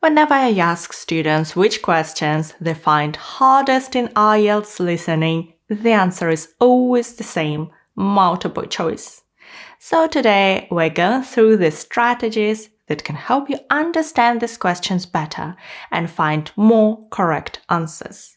Whenever I ask students which questions they find hardest in IELTS listening, the answer is always the same, multiple choice. So today we're going through the strategies that can help you understand these questions better and find more correct answers.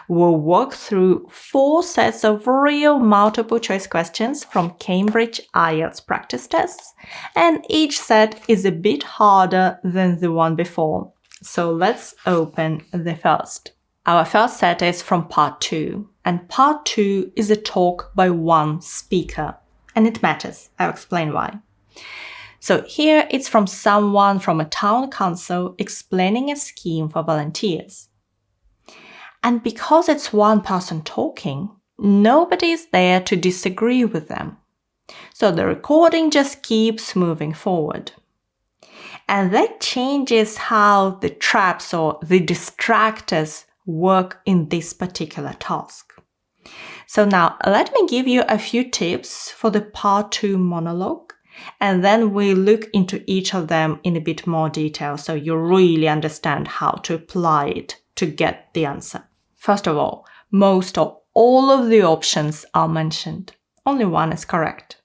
We'll walk through 4 sets of real multiple choice questions from Cambridge IELTS practice tests, and each set is a bit harder than the one before. So let's open the first. Our first set is from part 2, and part 2 is a talk by one speaker. And it matters. I'll explain why. So here it's from someone from a town council explaining a scheme for volunteers. And because it's one person talking, nobody is there to disagree with them. So the recording just keeps moving forward. And that changes how the traps or the distractors work in this particular task. So now let me give you a few tips for the part 2 monologue, and then we'll look into each of them in a bit more detail so you really understand how to apply it to get the answer. First of all, most or all of the options are mentioned. Only one is correct.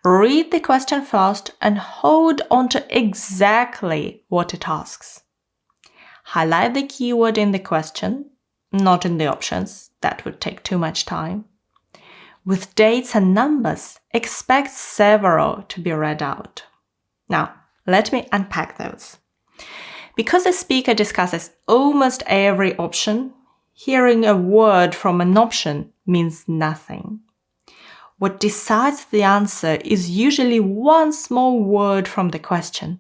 Read the question first and hold on to exactly what it asks. Highlight the keyword in the question, not in the options. That would take too much time. With dates and numbers, expect several to be read out. Now, let me unpack those. Because the speaker discusses almost every option, hearing a word from an option means nothing. What decides the answer is usually one small word from the question,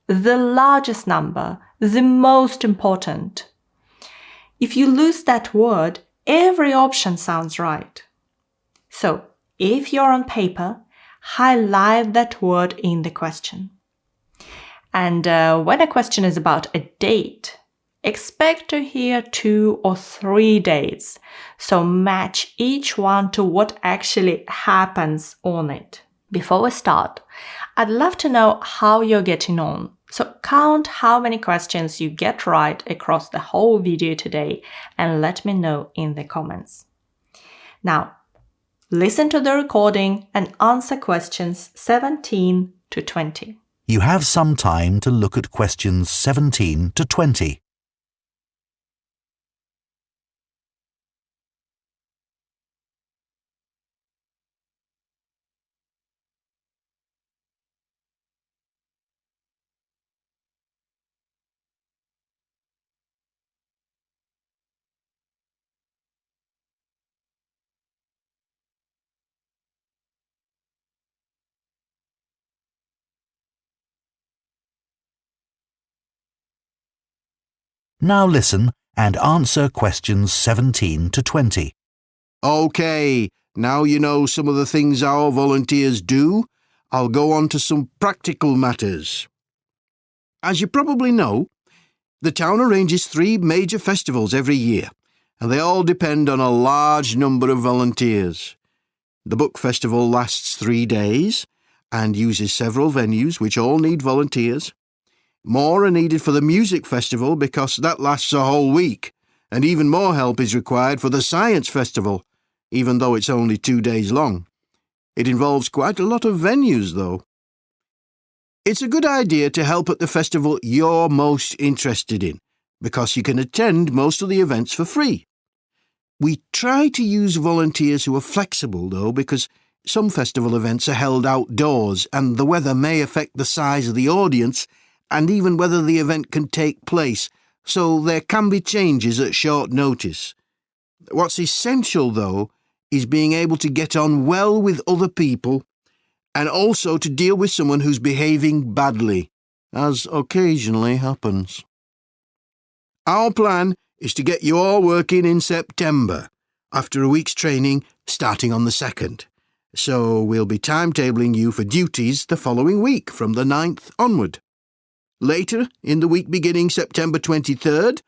the largest number, the most important. If you lose that word, every option sounds right. So, if you're on paper, highlight that word in the question. And when a question is about a date, expect to hear 2 or 3 dates, so match each one to what actually happens on it. Before we start, I'd love to know how you're getting on. So count how many questions you get right across the whole video today and let me know in the comments. Now, listen to the recording and answer questions 17 to 20. You have some time to look at questions 17 to 20. Now listen and answer questions 17 to 20. OK, now you know some of the things our volunteers do, I'll go on to some practical matters. As you probably know, the town arranges 3 major festivals every year, and they all depend on a large number of volunteers. The book festival lasts 3 days and uses several venues which all need volunteers. More are needed for the music festival because that lasts a whole week, and even more help is required for the science festival, even though it's only 2 days long. It involves quite a lot of venues, though. It's a good idea to help at the festival you're most interested in, because you can attend most of the events for free. We try to use volunteers who are flexible, though, because some festival events are held outdoors and the weather may affect the size of the audience and even whether the event can take place, so there can be changes at short notice. What's essential, though, is being able to get on well with other people and also to deal with someone who's behaving badly, as occasionally happens. Our plan is to get you all working in September, after a week's training starting on the 2nd. So we'll be timetabling you for duties the following week from the 9th onward. Later, in the week beginning September 23rd,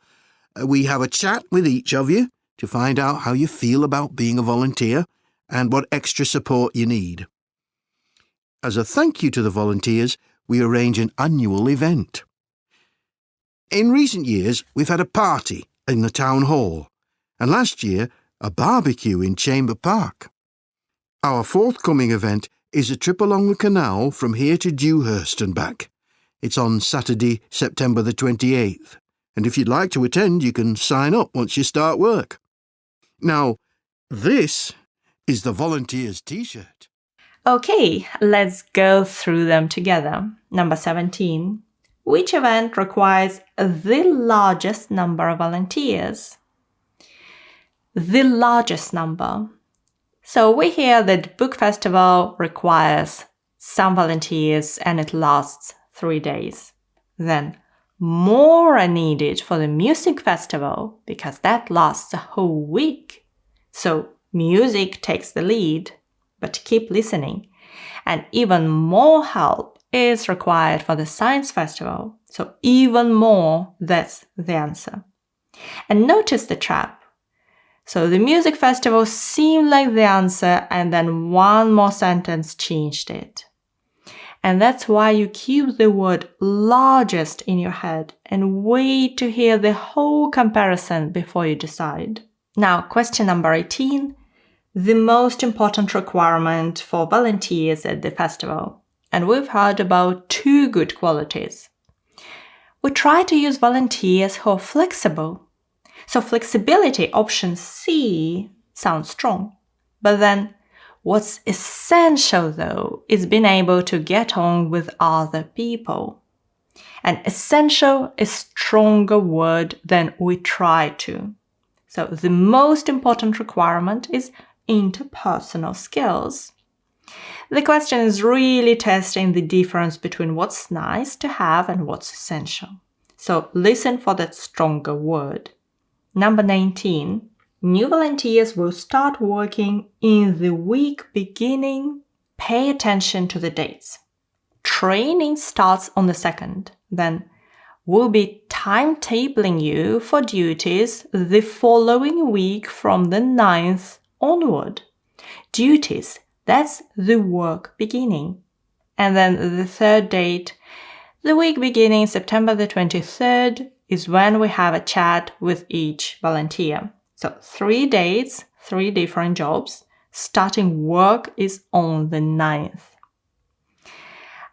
we have a chat with each of you to find out how you feel about being a volunteer and what extra support you need. As a thank you to the volunteers, we arrange an annual event. In recent years, we've had a party in the town hall, and last year, a barbecue in Chamber Park. Our forthcoming event is a trip along the canal from here to Dewhurst and back. It's on Saturday, September the 28th, and if you'd like to attend, you can sign up once you start work. Now, this is the Volunteers T-shirt. Okay, let's go through them together. Number 17. Which event requires the largest number of volunteers? The largest number. So we hear that book festival requires some volunteers and it lasts 3 days. Then more are needed for the music festival because that lasts a whole week. So music takes the lead, but keep listening. And even more help is required for the science festival. So even more, that's the answer. And notice the trap. So the music festival seemed like the answer, and then one more sentence changed it. And that's why you keep the word largest in your head and wait to hear the whole comparison before you decide. Now, question number 18. The most important requirement for volunteers at the festival. And we've heard about 2 good qualities. We try to use volunteers who are flexible. So flexibility, option C, sounds strong. But then what's essential though is being able to get on with other people. And essential is a stronger word than we try to. So the most important requirement is interpersonal skills. The question is really testing the difference between what's nice to have and what's essential. So listen for that stronger word. Number 19. New volunteers will start working in the week beginning. Pay attention to the dates. Training starts on the 2nd. Then we'll be timetabling you for duties the following week from the 9th onward. Duties, that's the work beginning. And then the 3rd date, the week beginning September the 23rd, is when we have a chat with each volunteer. So 3 dates, 3 different jobs. Starting work is on the 9th.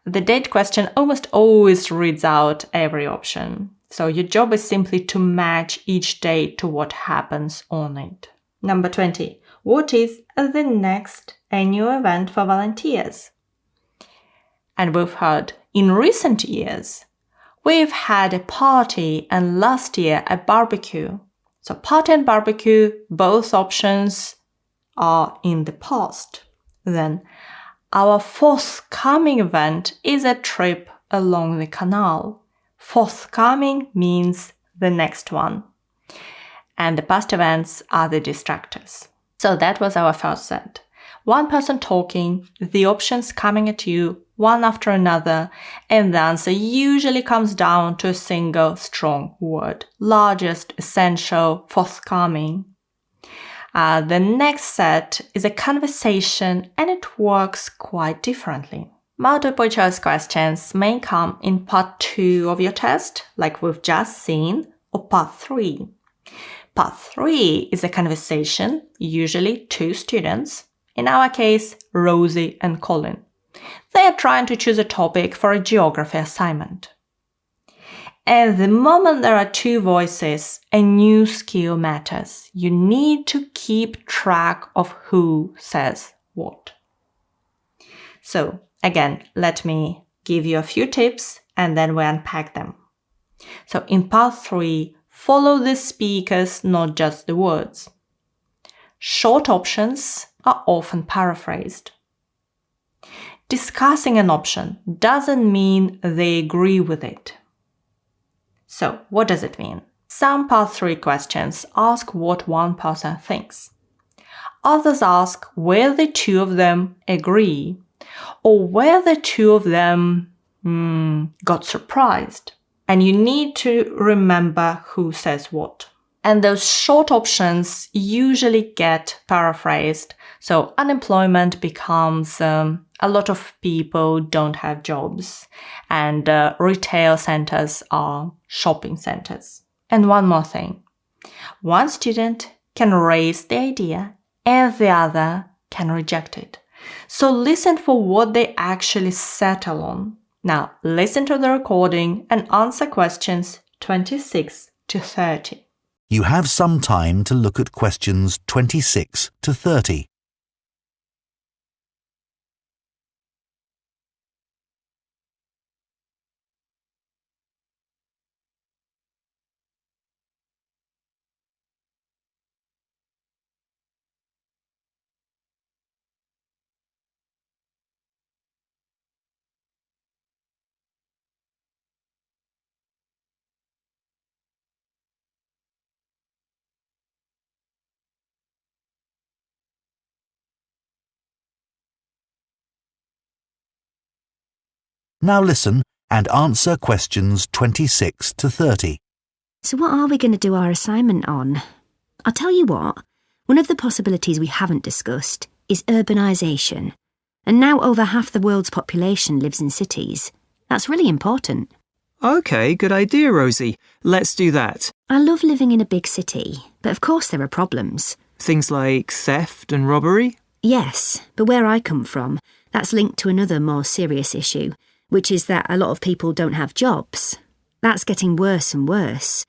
The date question almost always reads out every option. So your job is simply to match each date to what happens on it. Number 20. What is the next annual event for volunteers? And we've heard in recent years, we've had a party and last year a barbecue. So party and barbecue, both options are in the past. Then our forthcoming event is a trip along the canal. Forthcoming means the next one. And the past events are the distractors. So that was our first set. One person talking, the options coming at you one after another, and the answer usually comes down to a single strong word. Largest, essential, forthcoming. The next set is a conversation and it works quite differently. Multiple choice questions may come in part 2 of your test, like we've just seen, or part 3. Part 3 is a conversation, usually 2 students. In our case, Rosie and Colin. They are trying to choose a topic for a geography assignment. At the moment there are 2 voices, a new skill matters. You need to keep track of who says what. So, again, let me give you a few tips and then we unpack them. So, in part 3, follow the speakers, not just the words. Short options are often paraphrased. Discussing an option doesn't mean they agree with it. So, what does it mean? Some part 3 questions ask what one person thinks. Others ask where the 2 of them agree, or where the 2 of them got surprised. And you need to remember who says what. And those short options usually get paraphrased. So unemployment becomes a lot of people don't have jobs. And retail centers are shopping centers. And one more thing. One student can raise the idea and the other can reject it. So listen for what they actually settle on. Now listen to the recording and answer questions 26 to 30. You have some time to look at questions 26 to 30. Now listen and answer questions 26 to 30. So what are we going to do our assignment on? I'll tell you what, one of the possibilities we haven't discussed is urbanisation. And now over half the world's population lives in cities. That's really important. OK, good idea, Rosie. Let's do that. I love living in a big city, but of course there are problems. Things like theft and robbery? Yes, but where I come from, that's linked to another more serious issue, which is that a lot of people don't have jobs. That's getting worse and worse.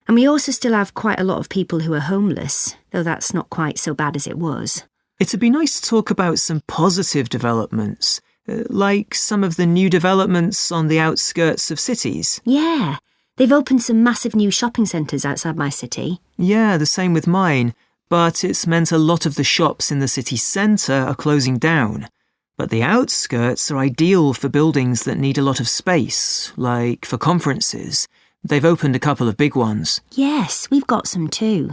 And we also still have quite a lot of people who are homeless, though that's not quite so bad as it was. It'd be nice to talk about some positive developments, like some of the new developments on the outskirts of cities. Yeah, they've opened some massive new shopping centres outside my city. Yeah, the same with mine, but it's meant a lot of the shops in the city centre are closing down. But the outskirts are ideal for buildings that need a lot of space, like for conferences. They've opened a couple of big ones. Yes, we've got some too.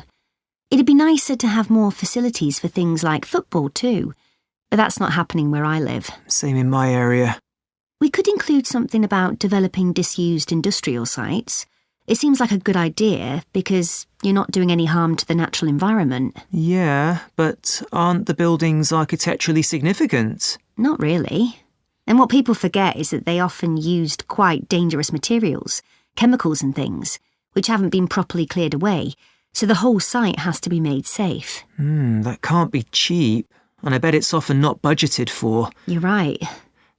It'd be nicer to have more facilities for things like football too, but that's not happening where I live. Same in my area. We could include something about developing disused industrial sites. It seems like a good idea because you're not doing any harm to the natural environment. Yeah, but aren't the buildings architecturally significant? Not really. And what people forget is that they often used quite dangerous materials, chemicals and things, which haven't been properly cleared away, so the whole site has to be made safe. That can't be cheap, and I bet it's often not budgeted for. You're right.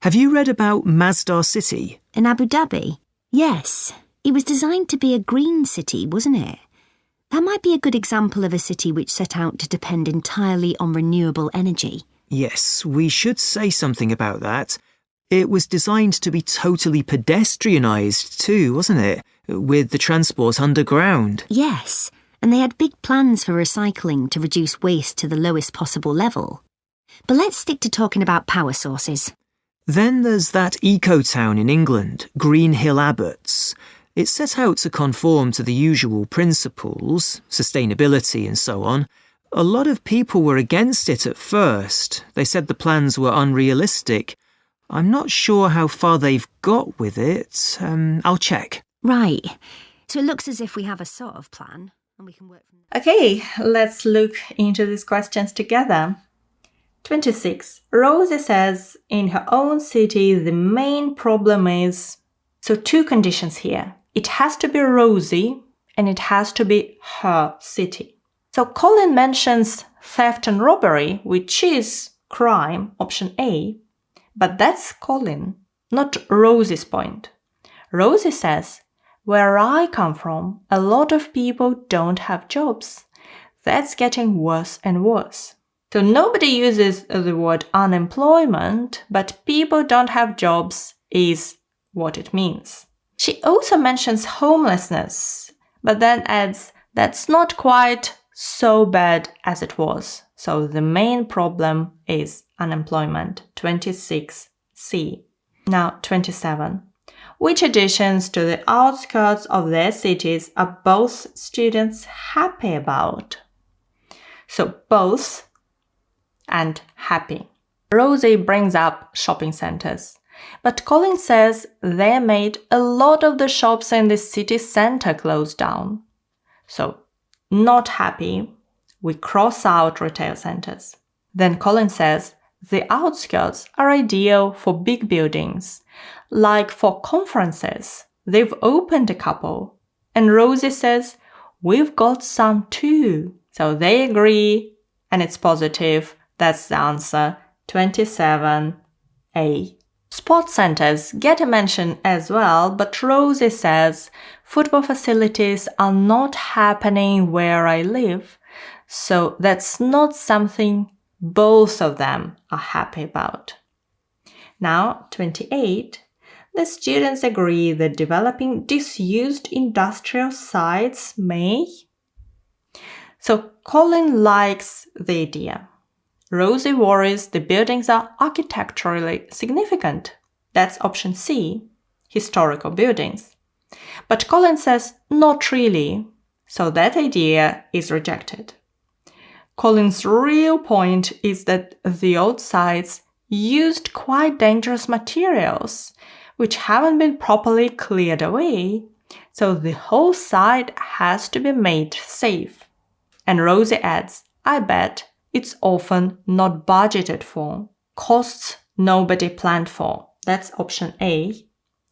Have you read about Masdar City? In Abu Dhabi? Yes. It was designed to be a green city, wasn't it? That might be a good example of a city which set out to depend entirely on renewable energy. Yes, we should say something about that. It was designed to be totally pedestrianised too, wasn't it? With the transport underground. Yes, and they had big plans for recycling to reduce waste to the lowest possible level. But let's stick to talking about power sources. Then there's that eco-town in England, Green Hill Abbots. It set out to conform to the usual principles, sustainability and so on. A lot of people were against it at first. They said the plans were unrealistic. I'm not sure how far they've got with it. I'll check. Right. So it looks as if we have a sort of plan, and we can work from there. Okay, let's look into these questions together. 26. Rosie says in her own city the main problem is... So two conditions here. It has to be Rosie and it has to be her city. So Colin mentions theft and robbery, which is crime, option A. But that's Colin, not Rosie's point. Rosie says, where I come from, a lot of people don't have jobs. That's getting worse and worse. So nobody uses the word unemployment, but people don't have jobs is what it means. She also mentions homelessness, but then adds that's not quite so bad as it was. So the main problem is unemployment, 26C. Now 27. Which additions to the outskirts of their cities are both students happy about? So both and happy. Rosie brings up shopping centers. But Colin says they made a lot of the shops in the city center close down. So not happy, we cross out retail centers. Then Colin says, the outskirts are ideal for big buildings, like for conferences. They've opened a couple. And Rosie says, we've got some too. So they agree, and it's positive. That's the answer, 27A. Sports centers get a mention as well, but Rosie says, football facilities are not happening where I live, so that's not something both of them are happy about. Now, 28. The students agree that developing disused industrial sites may. So Colin likes the idea. Rosie worries the buildings are architecturally significant. That's option C, historical buildings. But Colin says not really, so that idea is rejected. Colin's real point is that the old sites used quite dangerous materials, which haven't been properly cleared away, so the whole site has to be made safe. And Rosie adds, I bet it's often not budgeted for. Costs nobody planned for. That's option A.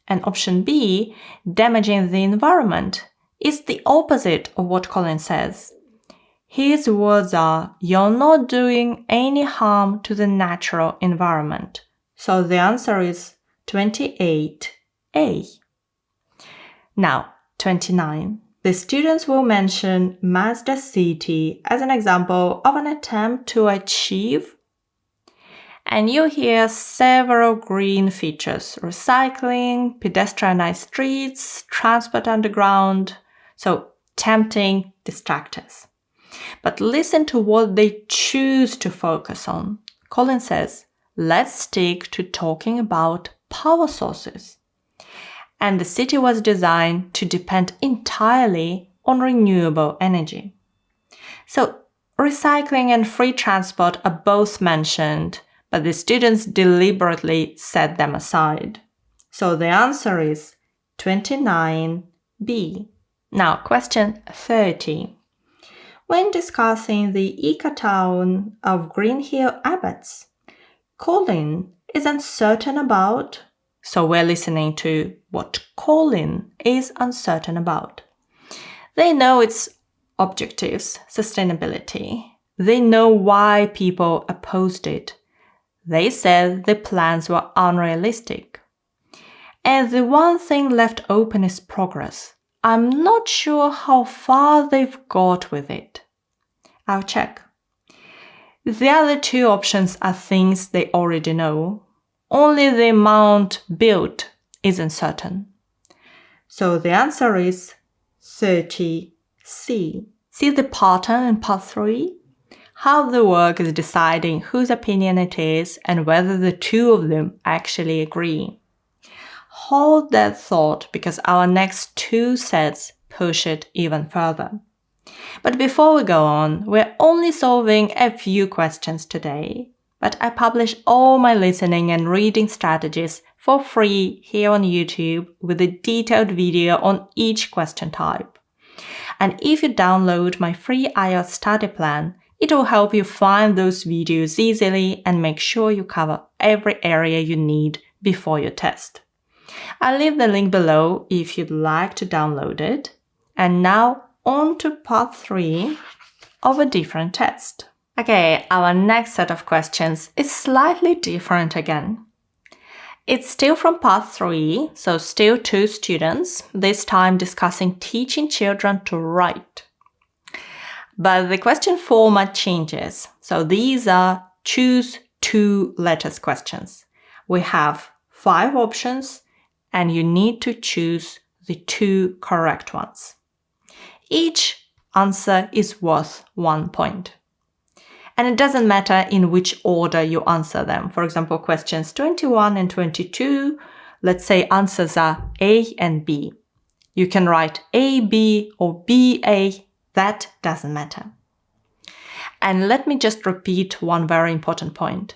And option B, damaging the environment, is the opposite of what Colin says. His words are, you're not doing any harm to the natural environment. So the answer is 28A. Now, 29. The students will mention Mazda City as an example of an attempt to achieve. And you hear several green features: recycling, pedestrianized streets, transport underground. So tempting distractors. But listen to what they choose to focus on. Colin says, let's stick to talking about power sources. And the city was designed to depend entirely on renewable energy. So recycling and free transport are both mentioned, but the students deliberately set them aside. So the answer is 29B. Now, question 30. When discussing the eco-town of Green Hill Abbots, Colin is uncertain about. So we're listening to what Colin is uncertain about. They know its objectives, sustainability. They know why people opposed it. They said the plans were unrealistic. And the one thing left open is progress. I'm not sure how far they've got with it. I'll check. The other two options are things they already know. Only the amount built is uncertain. So the answer is 30C. See the pattern in part 3? How the work is deciding whose opinion it is and whether the two of them actually agree. Hold that thought because our next two sets push it even further. But before we go on, we're only solving a few questions today. But I publish all my listening and reading strategies for free here on YouTube with a detailed video on each question type. And if you download my free IELTS study plan, it will help you find those videos easily and make sure you cover every area you need before your test. I'll leave the link below if you'd like to download it. And now on to part 3 of a different test. Okay, our next set of questions is slightly different again. It's still from part 3, so still 2 students, this time discussing teaching children to write. But the question format changes, so these are choose 2 letters questions. We have 5 options, and you need to choose the 2 correct ones. Each answer is worth 1 point. And it doesn't matter in which order you answer them. For example, questions 21 and 22, let's say answers are A and B. You can write A, B or B, A. That doesn't matter. And let me just repeat one very important point.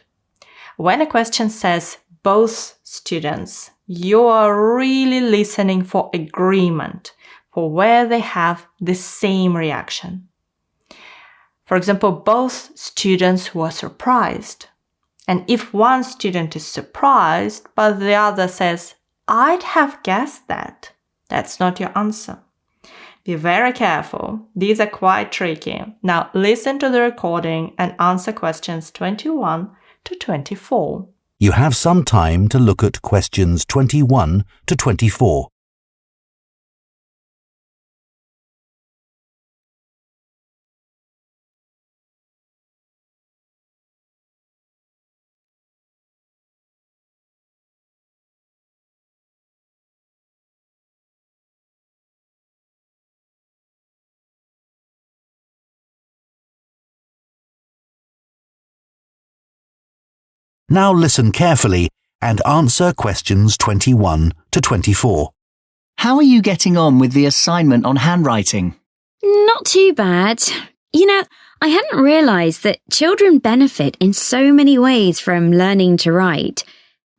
When a question says both students, you are really listening for agreement, for where they have the same reaction. For example, both students were surprised. And if one student is surprised, but the other says, I'd have guessed that, that's not your answer. Be very careful. These are quite tricky. Now listen to the recording and answer questions 21 to 24. You have some time to look at questions 21 to 24. Now listen carefully and answer questions 21 to 24. How are you getting on with the assignment on handwriting? Not too bad. I hadn't realised that children benefit in so many ways from learning to write.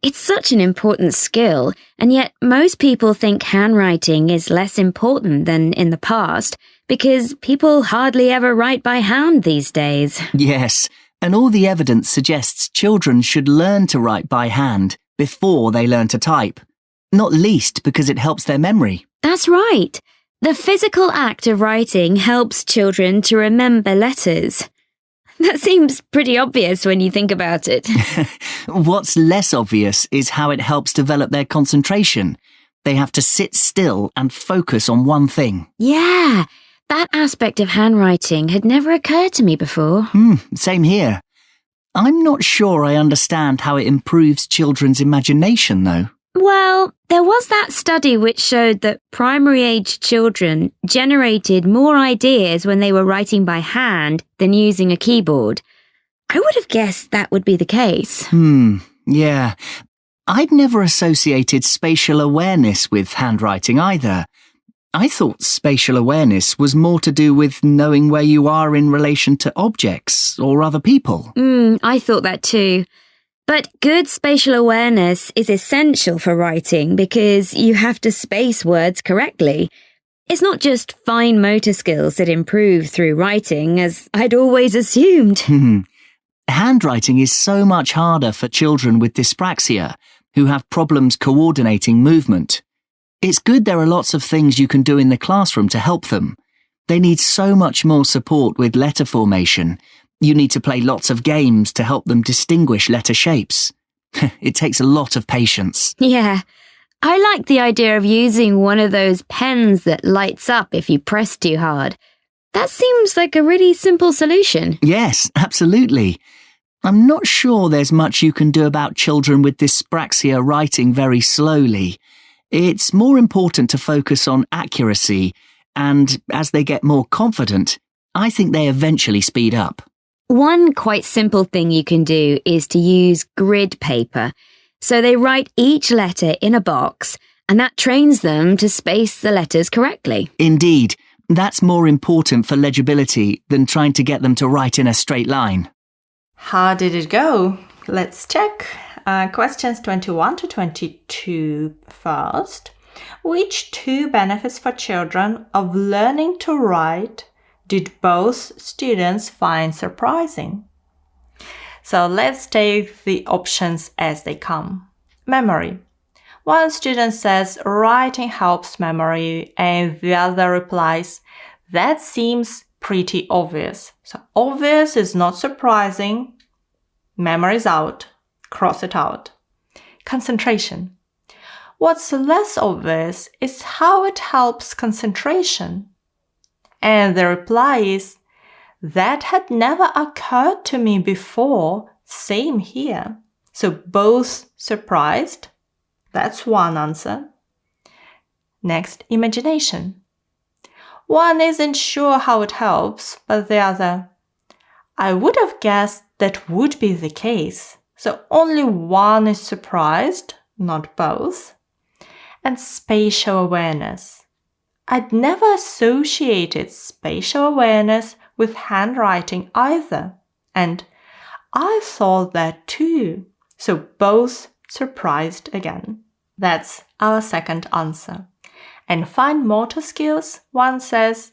It's such an important skill, and yet most people think handwriting is less important than in the past because people hardly ever write by hand these days. Yes, and all the evidence suggests children should learn to write by hand before they learn to type, not least because it helps their memory. That's right. The physical act of writing helps children to remember letters. That seems pretty obvious when you think about it. What's less obvious is how it helps develop their concentration. They have to sit still and focus on one thing. Yeah, that aspect of handwriting had never occurred to me before. Same here. I'm not sure I understand how it improves children's imagination, though. Well, there was that study which showed that primary-age children generated more ideas when they were writing by hand than using a keyboard. I would have guessed that would be the case. Yeah. I'd never associated spatial awareness with handwriting either. I thought spatial awareness was more to do with knowing where you are in relation to objects or other people. I thought that too. But good spatial awareness is essential for writing because you have to space words correctly. It's not just fine motor skills that improve through writing, as I'd always assumed. Handwriting is so much harder for children with dyspraxia, who have problems coordinating movement. It's good there are lots of things you can do in the classroom to help them. They need so much more support with letter formation. You need to play lots of games to help them distinguish letter shapes. It takes a lot of patience. Yeah, I like the idea of using one of those pens that lights up if you press too hard. That seems like a really simple solution. Yes, absolutely. I'm not sure there's much you can do about children with dyspraxia writing very slowly. It's more important to focus on accuracy, and as they get more confident, I think they eventually speed up. One quite simple thing you can do is to use grid paper. So they write each letter in a box, and that trains them to space the letters correctly. Indeed, that's more important for legibility than trying to get them to write in a straight line. How did it go? Let's check. Questions 21 to 22 first. Which two benefits for children of learning to write did both students find surprising? So let's take the options as they come. Memory. One student says writing helps memory, and the other replies, that seems pretty obvious. So obvious is not surprising. Memory's out. Cross it out. Concentration. What's less obvious is how it helps concentration. And the reply is, that had never occurred to me before. Same here. So both surprised. That's one answer. Next, imagination. One isn't sure how it helps, but the other, I would have guessed that would be the case. So only one is surprised, not both. And spatial awareness. I'd never associated spatial awareness with handwriting either. And I thought that too. So both surprised again. That's our second answer. And fine motor skills, one says,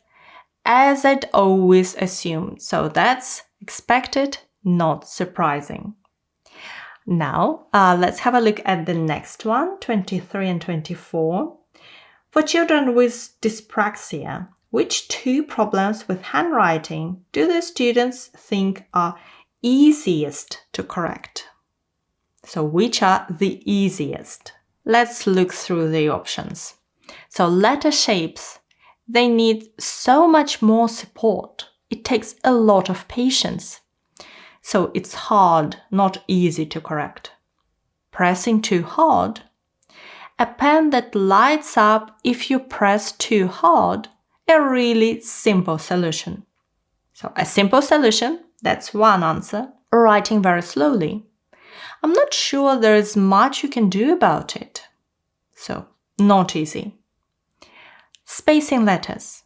as I'd always assumed. So that's expected, not surprising. Now, let's have a look at the next one, 23 and 24. For children with dyspraxia, which two problems with handwriting do the students think are easiest to correct? So which are the easiest? Let's look through the options. So letter shapes, they need so much more support. It takes a lot of patience. So it's hard, not easy to correct. Pressing too hard, a pen that lights up if you press too hard, a really simple solution. So a simple solution, that's one answer. Writing very slowly. I'm not sure there is much you can do about it. So, not easy. Spacing letters.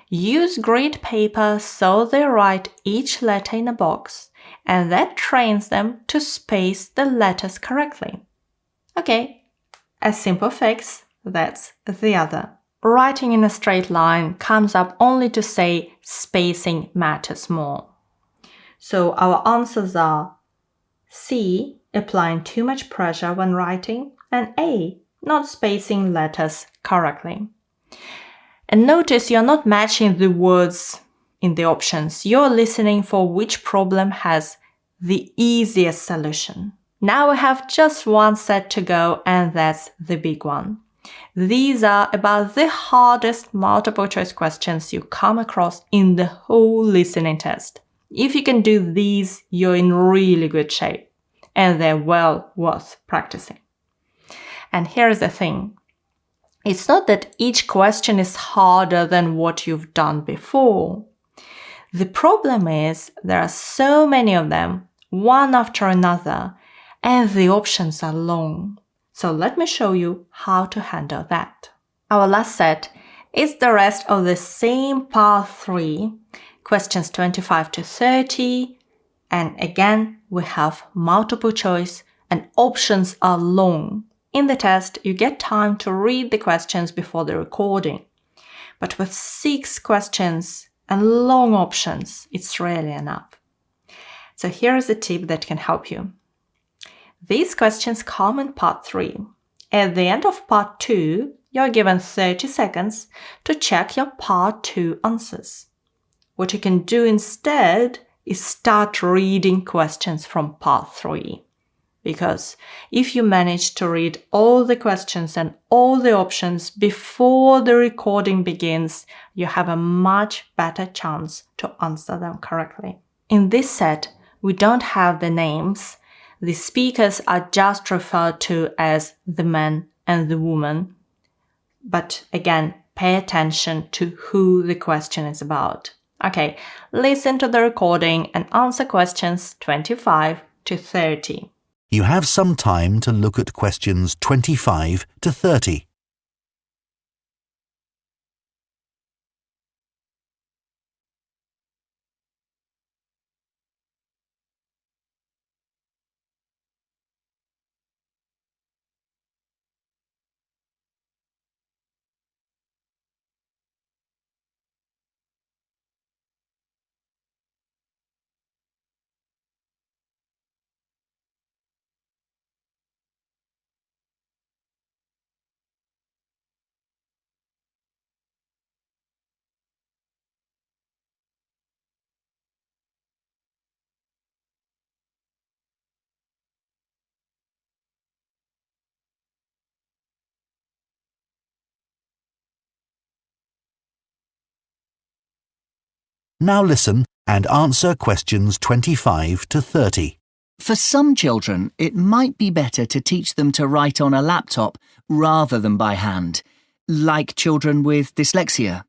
Use grid paper so they write each letter in a box, and that trains them to space the letters correctly. Okay, a simple fix, that's the other. Writing in a straight line comes up only to say spacing matters more. So our answers are C, applying too much pressure when writing, and A, not spacing letters correctly. And notice you're not matching the words in the options. You're listening for which problem has the easiest solution. Now we have just one set to go, and that's the big one. These are about the hardest multiple choice questions you come across in the whole listening test. If you can do these, you're in really good shape, and they're well worth practicing. And here's the thing. It's not that each question is harder than what you've done before. The problem is there are so many of them, one after another, and the options are long. So let me show you how to handle that. Our last set is the rest of the same part 3, questions 25 to 30, and again we have multiple choice and options are long. In the test, you get time to read the questions before the recording. But with 6 questions and long options, it's rarely enough. So here is a tip that can help you. These questions come in part 3. At the end of part 2, you're given 30 seconds to check your part 2 answers. What you can do instead is start reading questions from part 3. Because if you manage to read all the questions and all the options before the recording begins, you have a much better chance to answer them correctly. In this set, we don't have the names. The speakers are just referred to as the man and the woman. But again, pay attention to who the question is about. Okay, listen to the recording and answer questions 25 to 30. You have some time to look at questions 25 to 30. Now listen and answer questions 25 to 30. For some children, it might be better to teach them to write on a laptop rather than by hand, like children with dyslexia.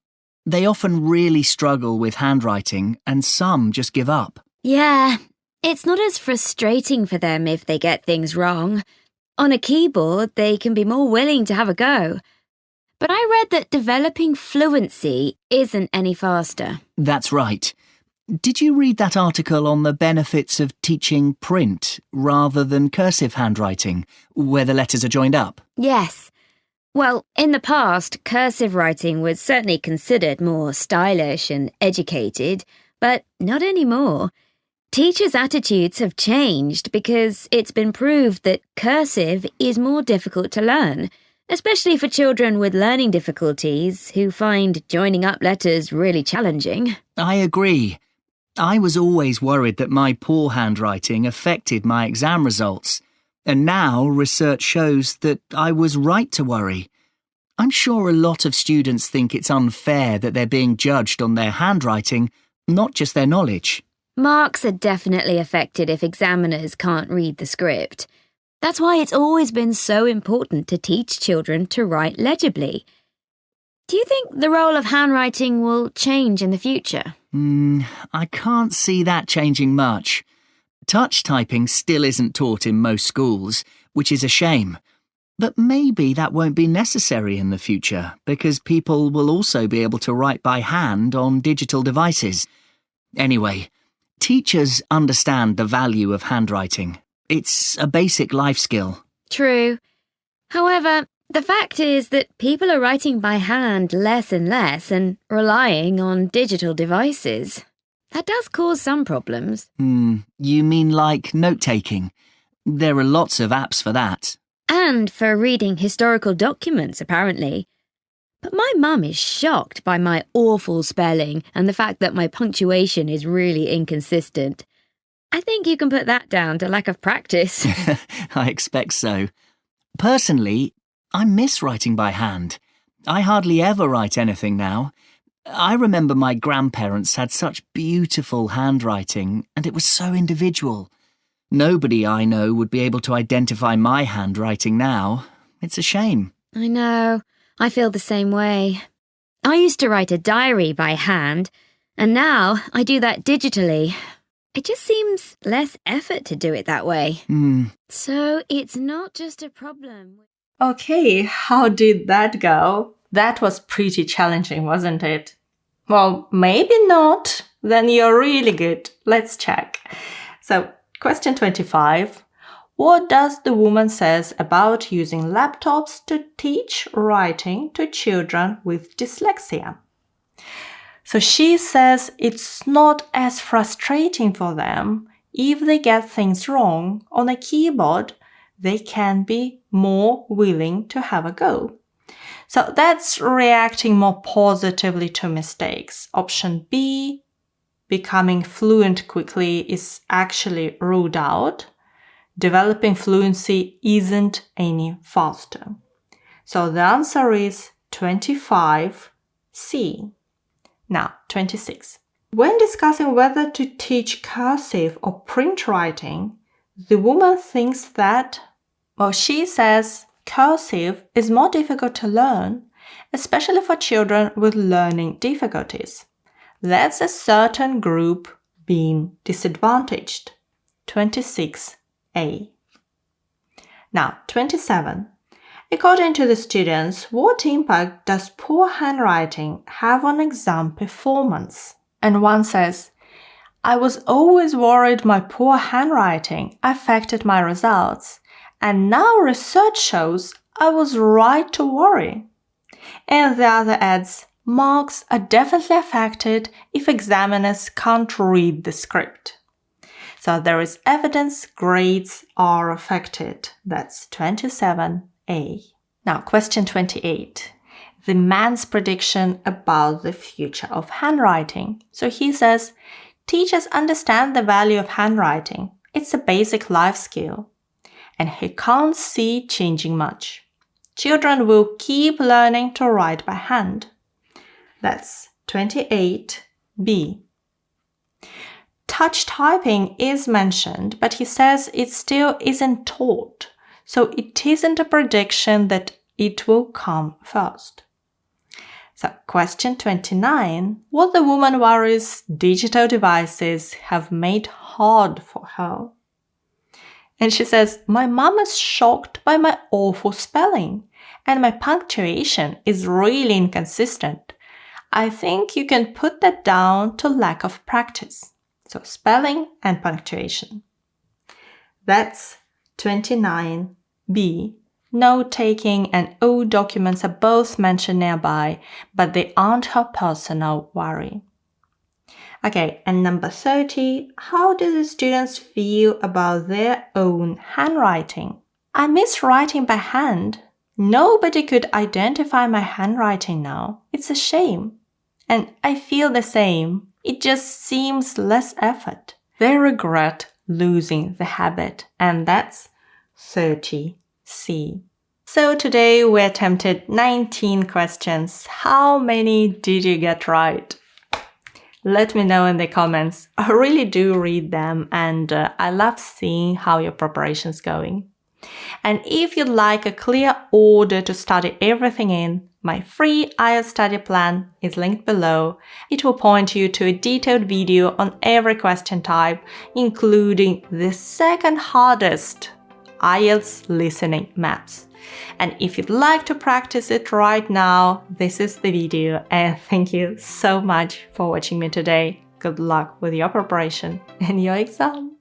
They often really struggle with handwriting and some just give up. Yeah, it's not as frustrating for them if they get things wrong. On a keyboard, they can be more willing to have a go. But I read that developing fluency isn't any faster. That's right. Did you read that article on the benefits of teaching print rather than cursive handwriting, where the letters are joined up? Yes. Well, in the past, cursive writing was certainly considered more stylish and educated, but not anymore. Teachers' attitudes have changed because it's been proved that cursive is more difficult to learn, especially for children with learning difficulties who find joining up letters really challenging. I agree. I was always worried that my poor handwriting affected my exam results, and now research shows that I was right to worry. I'm sure a lot of students think it's unfair that they're being judged on their handwriting, not just their knowledge. Marks are definitely affected if examiners can't read the script. That's why it's always been so important to teach children to write legibly. Do you think the role of handwriting will change in the future? I can't see that changing much. Touch typing still isn't taught in most schools, which is a shame. But maybe that won't be necessary in the future, because people will also be able to write by hand on digital devices. Anyway, teachers understand the value of handwriting. It's a basic life skill. True. However, the fact is that people are writing by hand less and less and relying on digital devices. That does cause some problems. You mean like note-taking? There are lots of apps for that. And for reading historical documents, apparently. But my mum is shocked by my awful spelling and the fact that my punctuation is really inconsistent. I think you can put that down to lack of practice. I expect so. Personally, I miss writing by hand. I hardly ever write anything now. I remember my grandparents had such beautiful handwriting, and it was so individual. Nobody I know would be able to identify my handwriting now. It's a shame. I know. I feel the same way. I used to write a diary by hand, and now I do that digitally. It just seems less effort to do it that way. So it's not just a problem. Okay, how did that go? That was pretty challenging, wasn't it? Well, maybe not. Then you're really good. Let's check. So, question 25. What does the woman says about using laptops to teach writing to children with dyslexia? So she says it's not as frustrating for them if they get things wrong on a keyboard. They can be more willing to have a go. So that's reacting more positively to mistakes. Option B, becoming fluent quickly, is actually ruled out. Developing fluency isn't any faster. So the answer is 25C. Now, 26. When discussing whether to teach cursive or print writing, the woman thinks that, she says cursive is more difficult to learn, especially for children with learning difficulties. That's a certain group being disadvantaged. 26A. Now, 27. According to the students, what impact does poor handwriting have on exam performance? And one says, I was always worried my poor handwriting affected my results, and now research shows I was right to worry. And the other adds, marks are definitely affected if examiners can't read the script. So there is evidence grades are affected. That's 27A. Now, question 28. The man's prediction about the future of handwriting. So he says, teachers understand the value of handwriting. It's a basic life skill. And he can't see it changing much. Children will keep learning to write by hand. That's 28B. Touch typing is mentioned, but he says it still isn't taught, so it isn't a prediction that it will come first. So, question 29. What the woman worries digital devices have made hard for her. And she says, my mom is shocked by my awful spelling, and my punctuation is really inconsistent. I think you can put that down to lack of practice. So spelling and punctuation. That's 29B. Note-taking and old documents are both mentioned nearby, but they aren't her personal worry. Okay, and number 30, how do the students feel about their own handwriting? I miss writing by hand. Nobody could identify my handwriting now. It's a shame. And I feel the same. It just seems less effort. They regret losing the habit, and that's 30C. So today we attempted 19 questions. How many did you get right? Let me know in the comments. I really do read them, and I love seeing how your preparation's going. And if you'd like a clear order to study everything in, my free IELTS study plan is linked below. It will point you to a detailed video on every question type, including the second hardest IELTS listening maths. And if you'd like to practice it right now, this is the video, and thank you so much for watching me today. Good luck with your preparation and your exam.